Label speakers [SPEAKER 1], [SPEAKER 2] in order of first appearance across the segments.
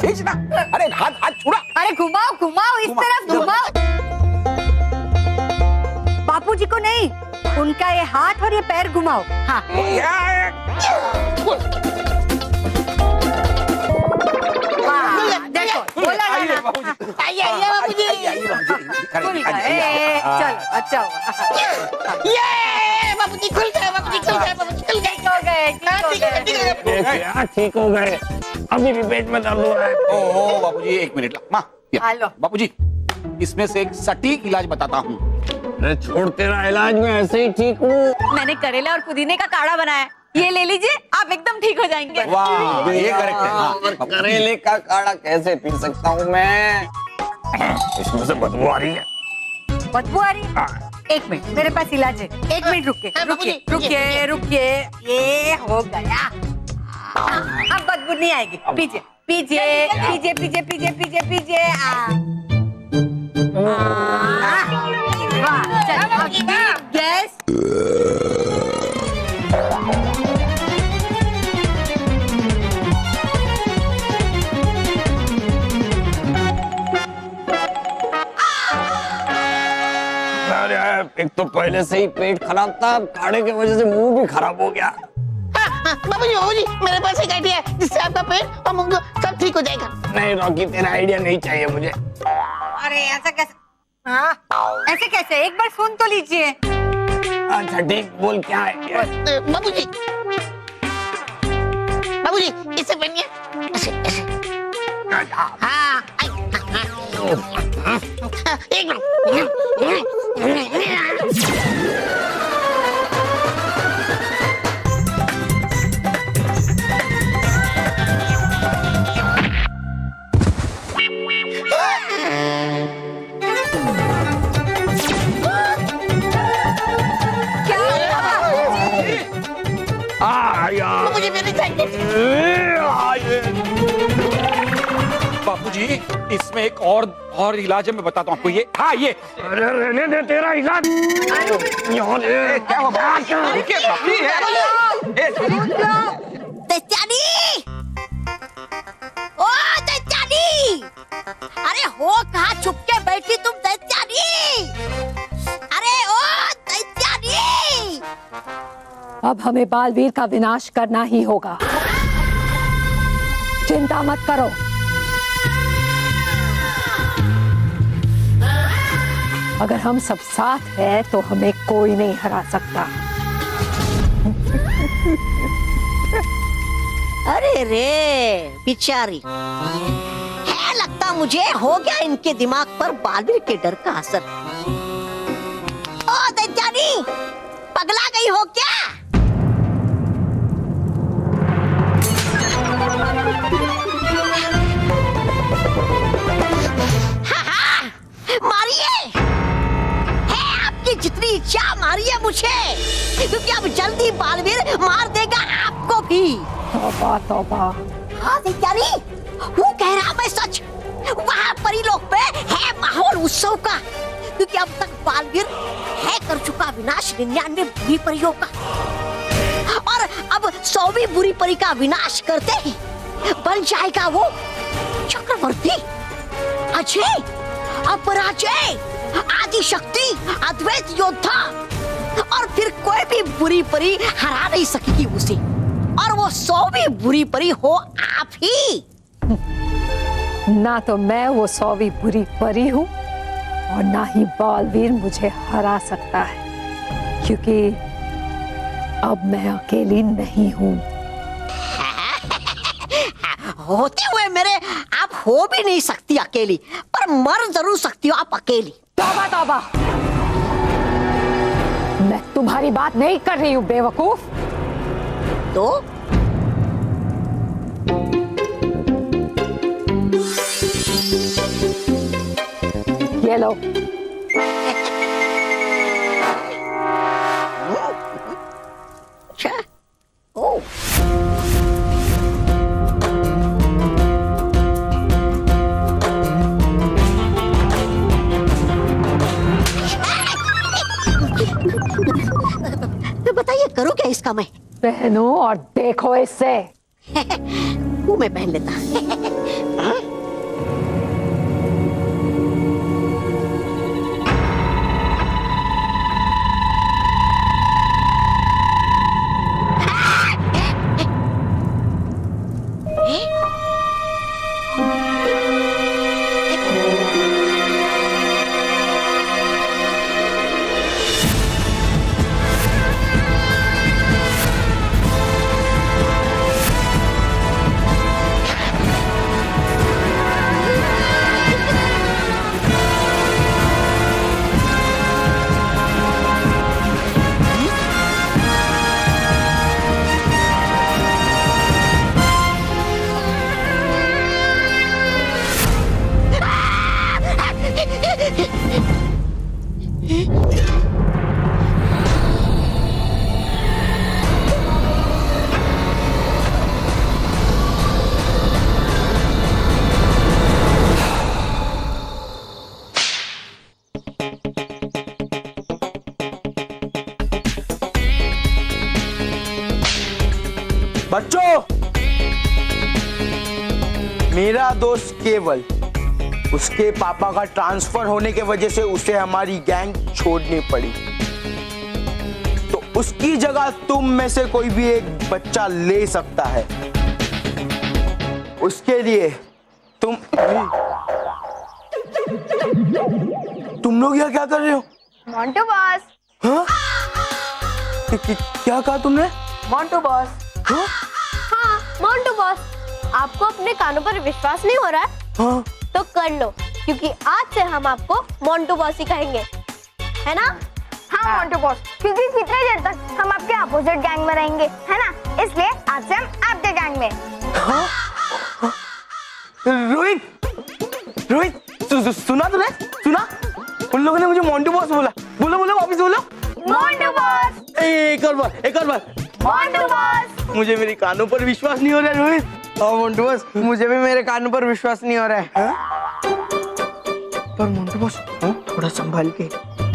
[SPEAKER 1] खींचना। अरे हाथ हाथ छुड़ा।
[SPEAKER 2] अरे घुमाओ घुमाओ, इस तरफ घुमाओ। बापूजी को नहीं, उनका ये हाथ और ये पैर घुमाओ। हाँ देखो, बोला ना।
[SPEAKER 3] आइए आइए बाबूजी।
[SPEAKER 2] चलो अच्छा हुआ।
[SPEAKER 3] ये बाबूजी खुल गए, बाबूजी खुल गए, बाबूजी खुल गए।
[SPEAKER 2] ठीक हो गए,
[SPEAKER 4] ठीक हो गए। अभी भी पेट में दर्द हो रहा है।
[SPEAKER 1] ओह बाबूजी एक मिनट माँ,
[SPEAKER 2] हेलो
[SPEAKER 1] बाबूजी इसमें से एक सटीक इलाज बताता हूँ।
[SPEAKER 4] अरे छोड़, तेरा इलाज में ऐसे ही ठीक हूँ।
[SPEAKER 2] मैंने करेला और पुदीने का काढ़ा बनाया, ये ले लीजिए, आप एकदम ठीक हो जाएंगे।
[SPEAKER 1] वाह ये करेक्ट है। हाँ,
[SPEAKER 4] करेले का काढ़ा कैसे पी सकता हूँ मैं? इसमें से बदबू आ रही है।
[SPEAKER 2] बदबू आ रही है? एक मिनट, मेरे पास इलाज है। एक मिनट रुकिए रुकिए रुकिए रुकिए, ये हो गया। अब बदबू नहीं आएगी। पीजिए पीजिए पीजिए पीजिए पीजिए पीजिए पीजिए। वाह चलो गैस।
[SPEAKER 4] एक तो पहले से ही पेट खराब था, काढ़े की वजह से मुंह भी खराब हो गया।
[SPEAKER 3] बाबूजी बाबूजी मेरे पास एक आइडिया है जिससे आपका पेट और मुंह सब ठीक हो जाएगा।
[SPEAKER 4] नहीं रॉकी, तेरा आइडिया नहीं चाहिए मुझे।
[SPEAKER 2] अरे ऐसा कैसे? हाँ ऐसे कैसे? एक बार सुन तो लीजिए।
[SPEAKER 4] अच्छा ठीक, बोल क्या है?
[SPEAKER 3] बाबूजी बाबूजी इससे बनिए ऐसे ऐसे। हाँ एक मिनट। मुझे मेरी चाहिए।
[SPEAKER 1] बाबूजी इसमें एक और इलाज है, मैं बताता हूँ आपको। ये हाँ ये।
[SPEAKER 4] अरे रहने दे तेरा इलाज।
[SPEAKER 1] क्या हुआ बाबूजी? रुकिए बाबूजी।
[SPEAKER 5] दैत्यानी! ओ दैत्यानी! अरे हो कहाँ छुप के बैठी तुम दैत्यानी? अरे ओ दैत्यानी!
[SPEAKER 6] अब हमें बालवीर का विनाश करना ही होगा। चिंता मत करो। अगर हम सब साथ हैं तो हमें कोई नहीं हरा सकता।
[SPEAKER 5] अरे रे बिचारी, है लगता मुझे हो गया इनके दिमाग पर बालवीर के डर का असर। ओ दैत्यानी, पगला गई हो क्या? मारिए, है आपकी जितनी इच्छा मारिए मुझे, क्योंकि अब जल्दी बालवीर मार देगा आपको भी।
[SPEAKER 6] तौबा तौबा।
[SPEAKER 5] हाँ दैत्यानी, वो कह रहा मैं सच। वहाँ परीलोक पे है माहौल उत्सव का, क्योंकि अब तक बालवीर है कर चुका विनाश 99 बुरी परियों का, और अब 100वीं बुरी परी का विनाश करते ही बन जाएगा वो चक्रवर्ती, अजय, अपराजय, आदि शक्ति, अद्वैत योद्धा, और फिर कोई भी बुरी परी हरा नहीं सकेगी उसे, और वो 100वीं बुरी परी हो आप ही।
[SPEAKER 6] ना तो मैं वो 100वीं बुरी परी हूँ और ना ही बालवीर मुझे हरा सकता है, क्योंकि अब मैं अकेली नहीं हूँ।
[SPEAKER 5] होते हुए मेरे आप हो भी नहीं सकती अकेली, पर मर जरूर सकती हो आप अकेली।
[SPEAKER 6] तौबा तौबा, मैं तुम्हारी बात नहीं कर रही हूँ बेवकूफ।
[SPEAKER 5] तो
[SPEAKER 6] ये लो।
[SPEAKER 5] अच्छा, ओ बताइए करूं क्या इसका मैं?
[SPEAKER 6] पहनो और देखो इससे।
[SPEAKER 5] वो मैं पहन लेता।
[SPEAKER 7] बच्चों, मेरा दोस्त केवल, उसके पापा का ट्रांसफर होने के वजह से उसे हमारी गैंग छोड़नी पड़ी, तो उसकी जगह तुम में से कोई भी एक बच्चा ले सकता है। उसके लिए तुम लोग यहाँ क्या कर रहे हो?
[SPEAKER 8] मोंटू बॉस।
[SPEAKER 7] हाँ? क्या कहा तुमने?
[SPEAKER 8] मोंटू बॉस।
[SPEAKER 7] हाँ?
[SPEAKER 8] हाँ, मोंटू बॉस। आपको अपने कानों पर विश्वास नहीं हो रहा है?
[SPEAKER 7] हाँ?
[SPEAKER 8] तो कर लो, क्योंकि आज से हम आपको मोंटू बॉस ही कहेंगे, है ना? हाँ मोंटू बॉस, क्योंकि कितने देर तक हम आपके अपोजिट गैंग में रहेंगे, है ना? इसलिए आज से हम आपके गैंग में।
[SPEAKER 7] हाँ? रोहित, सुना तूने? सुना? उन लोगों ने मुझे मोंटू बॉस बोला। बोलो वापस बोलो।
[SPEAKER 8] मोंटू बॉस।
[SPEAKER 7] एक और बार।
[SPEAKER 8] मोंटू बॉस।
[SPEAKER 7] मुझे मेरे कानों पर विश्वास नहीं हो रहा है रोहित।
[SPEAKER 3] मोंटू बॉस, मुझे भी मेरे कानों पर विश्वास नहीं हो रहा है।
[SPEAKER 7] पर मोंटू बॉस, थोड़ा संभाल के,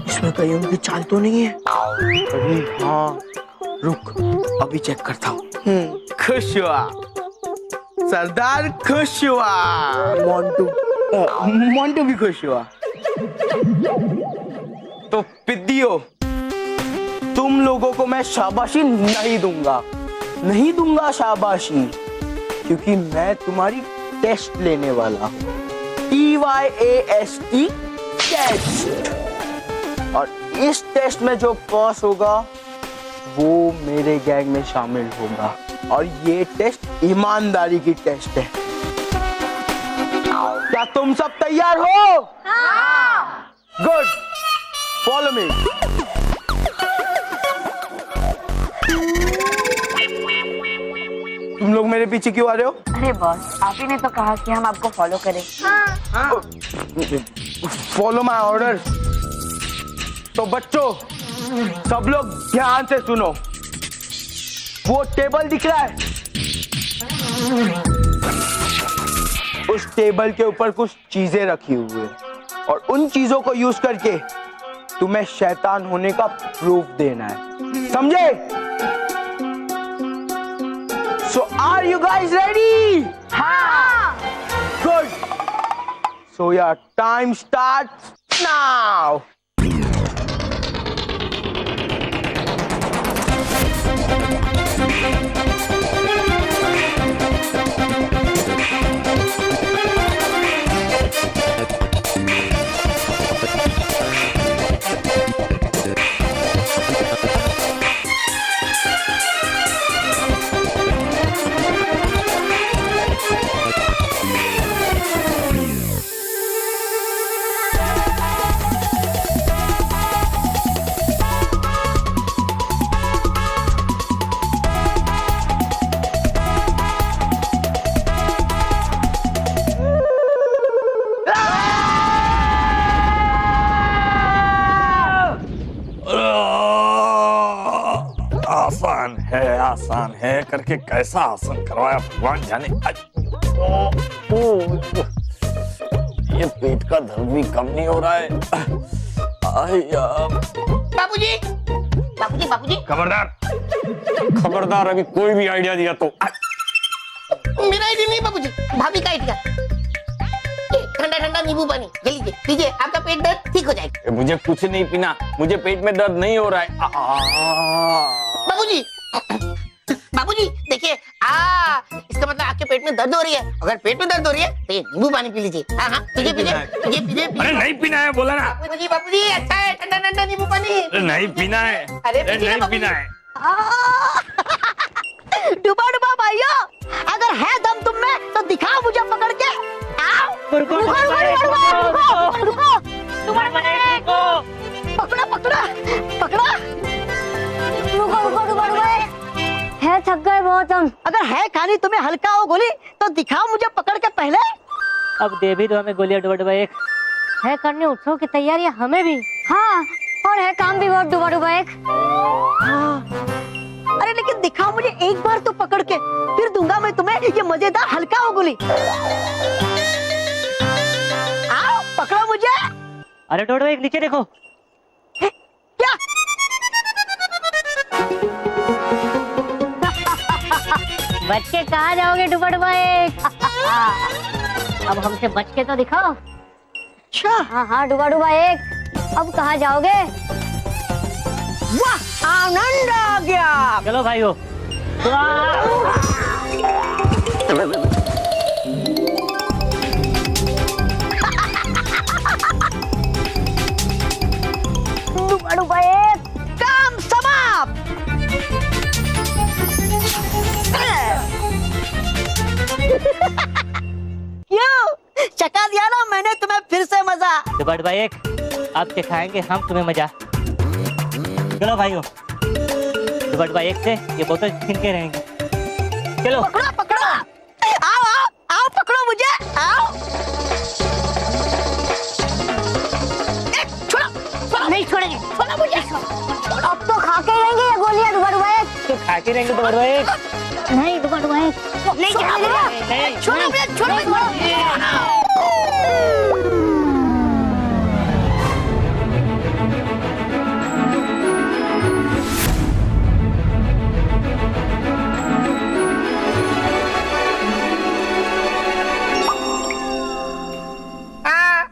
[SPEAKER 7] इसमें कहीं उनकी चाल तो नहीं है? अरे हाँ, रुक, अभी चेक करता हूँ। खुश हुआ सरदार, खुश हुआ मोंटू भी खुश हुआ। तो पिद्दियों, तुम लोगों को मैं शाबाशी नहीं दूंगा शाबाशी, क्योंकि मैं तुम्हारी टेस्ट लेने वाला हूँ। TYAST test. और इस टेस्ट में जो पास होगा वो मेरे गैंग में शामिल होगा, और ये टेस्ट ईमानदारी की टेस्ट है। क्या तुम सब तैयार हो? हाँ। Good, follow me. तुम लोग मेरे पीछे क्यों आ रहे हो?
[SPEAKER 8] अरे बॉस, आप ही ने तो कहा कि हम आपको फॉलो करें। हाँ।
[SPEAKER 7] Follow my order. तो बच्चों, सब लोग ध्यान से सुनो। वो टेबल दिख रहा है? उस टेबल के ऊपर कुछ चीजें रखी हुई है, और उन चीजों को यूज करके तुम्हें शैतान होने का प्रूफ देना है, समझे? So are you guys ready?
[SPEAKER 8] हाँ।
[SPEAKER 7] Good. So your time starts now.
[SPEAKER 4] आसान है करके कैसा आसन करवाया भगवान जाने। ये पेट का दर्द भी कम नहीं हो रहा है।
[SPEAKER 3] बाबूजी।
[SPEAKER 4] खबरदार, अभी कोई भी आइडिया दिया तो।
[SPEAKER 3] मेरा आइडिया नहीं बाबूजी, भाभी का आइडिया। ठंडा नींबू पानी जल्दी पीजिए, आपका पेट दर्द ठीक हो जाएगा।
[SPEAKER 4] मुझे कुछ नहीं पीना, मुझे पेट में दर्द नहीं हो रहा है।
[SPEAKER 3] बाबूजी देखिए, इसका मतलब आपके पेट में दर्द हो रही है। अगर पेट में दर्द हो रही है तो ये नींबू पानी पी लीजिए। हाँ, पीजिए।
[SPEAKER 4] अरे नहीं पीना है, बोला ना।
[SPEAKER 3] बाबूजी अच्छा है, ठंडा नींबू पानी।
[SPEAKER 4] नहीं पीना है।
[SPEAKER 3] अरे
[SPEAKER 4] नहीं पीना है।
[SPEAKER 5] डुबा भाइयों, अगर है दम तुम में तो दिखाओ मुझे पकड़ के। रुको। पकड़ा। रुको। है थक गए बहुत हम। अगर है खानी तुम्हें हल्का हो गोली तो दिखाओ मुझे पकड़ के पहले।
[SPEAKER 9] अब दे भी दो हमें गोलियां डुबा एक।
[SPEAKER 8] है करने उत्सव की तैयारियां हमें भी।
[SPEAKER 5] हाँ, और है काम भी बहुत डुबा एक। हाँ। अरे लेकिन दिखाओ मुझे एक बार तो पकड़ के, फिर दूंगा मैं तुम्हें ये मजेदार हल्का हो गोली। आओ पकड़ो मुझे।
[SPEAKER 9] अरे डोडो एक नीचे देखो।
[SPEAKER 5] क्या?
[SPEAKER 8] बच के कहाँ जाओगे डुबा डुबा एक? अब हमसे बच के तो दिखाओ।
[SPEAKER 5] अच्छा
[SPEAKER 8] हाँ हाँ डुबा डुबा एक, अब कहाँ जाओगे?
[SPEAKER 5] वाह आनंद आ गया।
[SPEAKER 9] चलो भाइयों।
[SPEAKER 8] डुबा डुबा एक,
[SPEAKER 5] काम समाप्त। क्यों चका दिया ना मैंने तुम्हें फिर से मजा।
[SPEAKER 9] डुबा डुबा एक, अब सिखाएंगे हम तुम्हें मजा। चलो भाइयों, डुबा डुबा एक से ये बोतल छीन के रहेंगे। चलो
[SPEAKER 5] पकड़ो पकड़ो, आओ आओ आओ पकड़ो मुझे, आओ। छोड़ो
[SPEAKER 8] नहीं छोड़ेंगे।
[SPEAKER 5] छोड़ो मुझे।
[SPEAKER 8] अब तो खा के रहेंगे ये गोलियां डुबा डुबा एक।
[SPEAKER 9] तो खा के रहेंगे डुबा डुबा एक।
[SPEAKER 8] नहीं डुबा डुबा एक नहीं छोड़ेंगे।
[SPEAKER 9] नहीं
[SPEAKER 5] छोड़ो मुझे, छोड़ो।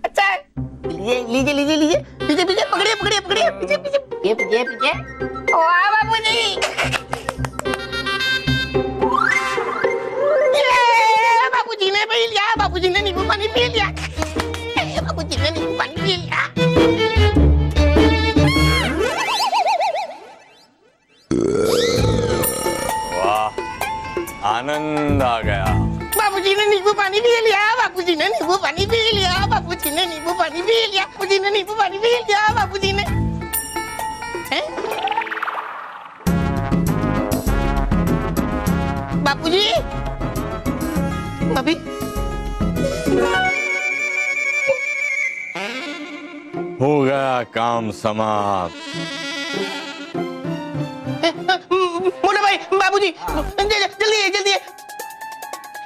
[SPEAKER 3] अच्छा है। लीजिए लीजिए लीजिए पीछे पीछे पकड़िए पकड़िए पकड़िए पीछे पीछे ये पीछे पीछे। वाह बाबूजी, ये बाबूजी ने पी लिया, बाबूजी ने नींबू पानी पी लिया, बाबूजी ने नींबू पानी पी लिया।
[SPEAKER 4] वाह आनंद आ गया।
[SPEAKER 3] बाबूजी ने नींबू पानी पी लिया, बाबूजी ने नींबू पानी पी लिया, बाबूजी ने नींबू पानी पी लिया, बाबूजी ने नींबू पानी पी लिया, बाबूजी ने। हैं? बाबूजी, भाभी,
[SPEAKER 4] हो गया काम समाप्त।
[SPEAKER 3] मोटा भाई, बाबूजी, जल्दी जल्दी।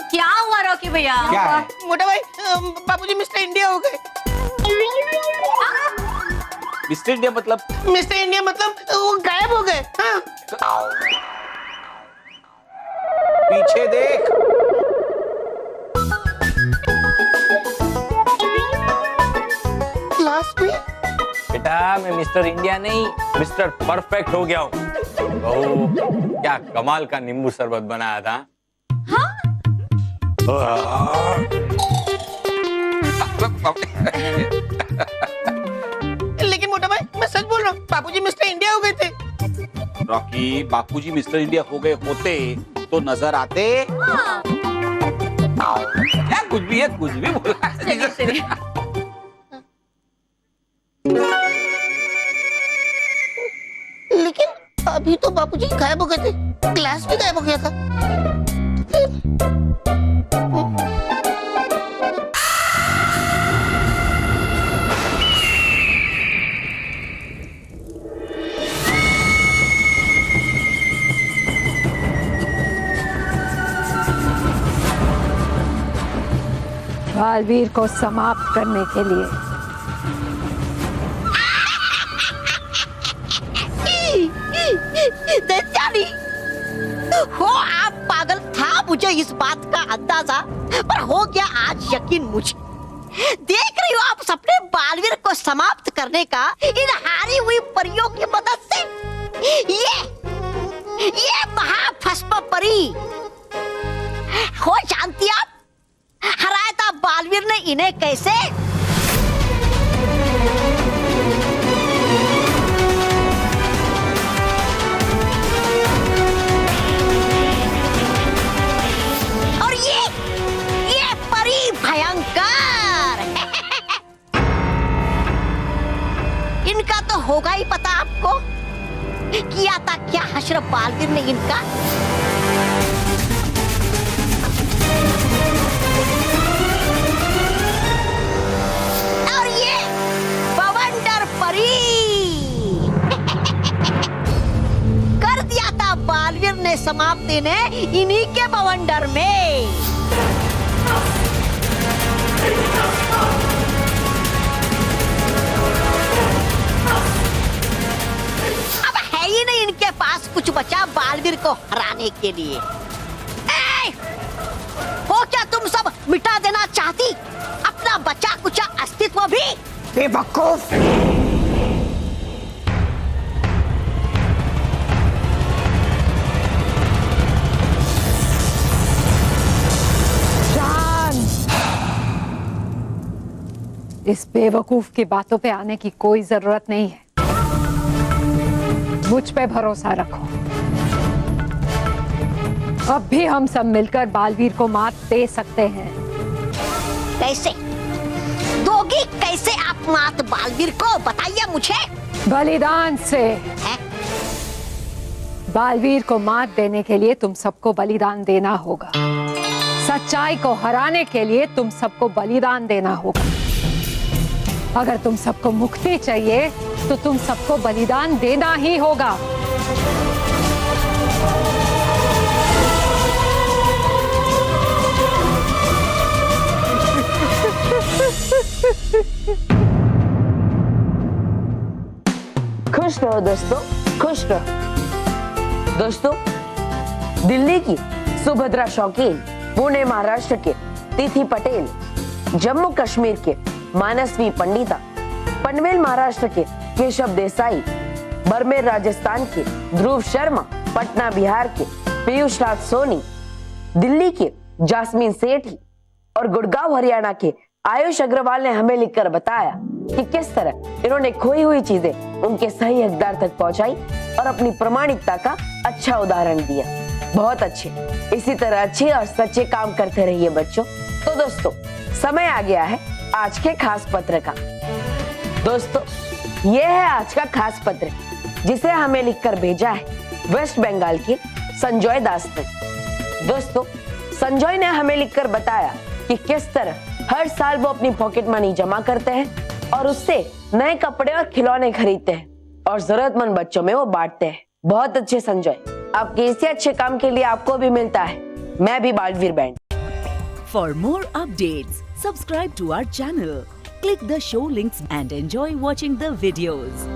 [SPEAKER 2] क्या हुआ रॉकी भैया?
[SPEAKER 1] क्या है?
[SPEAKER 3] मोटा भाई, बाबूजी मिस्टर इंडिया हो गए।
[SPEAKER 1] मिस्टर इंडिया मतलब?
[SPEAKER 3] मिस्टर इंडिया मतलब वो गायब हो गए। हाँ।
[SPEAKER 1] पीछे देख।
[SPEAKER 3] क्लास में
[SPEAKER 4] बेटा मैं मिस्टर इंडिया नहीं मिस्टर परफेक्ट हो गया हूँ। बहू क्या कमाल का नींबू शरबत बनाया था।
[SPEAKER 3] लेकिन मोटा भाई मैं सच बोल रहा हूँ, बाबूजी मिस्टर इंडिया हो गए थे।
[SPEAKER 1] रॉकी, बापूजी मिस्टर इंडिया हो गए होते तो नजर आते। क्या कुछ भी है, कुछ भी बोला।
[SPEAKER 3] लेकिन अभी तो बाबूजी गायब हो गए थे, क्लास भी गायब हो गया था।
[SPEAKER 6] बालवीर को समाप्त करने के लिए
[SPEAKER 5] देवयानी, हो आप पागल था, मुझे इस बात का अंदाजा, पर हो गया आज यकीन मुझे। देख रही हो आप सपने बालवीर को समाप्त करने का इन हारी हुई परियों की मदद से। ये महाभस्म परी हो जानती आप, हराया था बालवीर ने इन्हें कैसे? और ये परी भयंकर। इनका तो होगा ही पता आपको, किया था क्या हश्र बालवीर ने इनका। और ये बवंडर परी कर दिया था बालवीर ने समाप्त इन्हें इन्हीं के बवंडर में। अब है ही नहीं इनके पास कुछ बचा बालवीर को हराने के लिए। मिटा देना चाहती, अपना बचा कुचा अस्तित्व भी।
[SPEAKER 7] बेवकूफ।
[SPEAKER 6] इस बेवकूफ की बातों पे आने की कोई जरूरत नहीं है। मुझ पे भरोसा रखो। अब भी हम सब मिलकर बालवीर को मात दे सकते हैं।
[SPEAKER 5] कैसे दोगी, कैसे आप मात बालवीर को, बताइए मुझे।
[SPEAKER 6] बलिदान से।
[SPEAKER 5] है?
[SPEAKER 6] बालवीर को मात देने के लिए तुम सबको बलिदान देना होगा। सच्चाई को हराने के लिए तुम सबको बलिदान देना होगा। अगर तुम सबको मुक्ति चाहिए तो तुम सबको बलिदान देना ही होगा।
[SPEAKER 10] खुश रहो दोस्तों, खुश रहो। दोस्तों, दिल्ली की सुभद्रा शौकीन, पुणे महाराष्ट्र के तिथि पटेल, जम्मू कश्मीर के मानसवी पंडिता, पनवेल महाराष्ट्र के केशव देसाई, बरमेर राजस्थान के ध्रुव शर्मा, पटना बिहार के पीयूष राज सोनी, दिल्ली के जास्मीन सेठी और गुड़गांव हरियाणा के आयुष अग्रवाल ने हमें लिखकर बताया कि किस तरह इन्होंने खोई हुई चीजें उनके सही हकदार तक पहुंचाई और अपनी प्रामाणिकता का अच्छा उदाहरण दिया। बहुत अच्छे, इसी तरह अच्छे और सच्चे काम करते रहिए बच्चों। तो दोस्तों, समय आ गया है आज के खास पत्र का। दोस्तों, ये है आज का खास पत्र, जिसे हमें लिखकर भेजा है वेस्ट बंगाल के संजय दास ने। दोस्तों, संजय ने हमें लिखकर बताया कि किस तरह हर साल वो अपनी पॉकेट मनी जमा करते हैं और उससे नए कपड़े और खिलौने खरीदते हैं और जरूरतमंद बच्चों में वो बांटते हैं। बहुत अच्छे संजय, आपके इसी अच्छे काम के लिए आपको भी मिलता है मैं भी Baalveer band.
[SPEAKER 11] For more updates, subscribe to our channel, click the show links and enjoy watching the videos.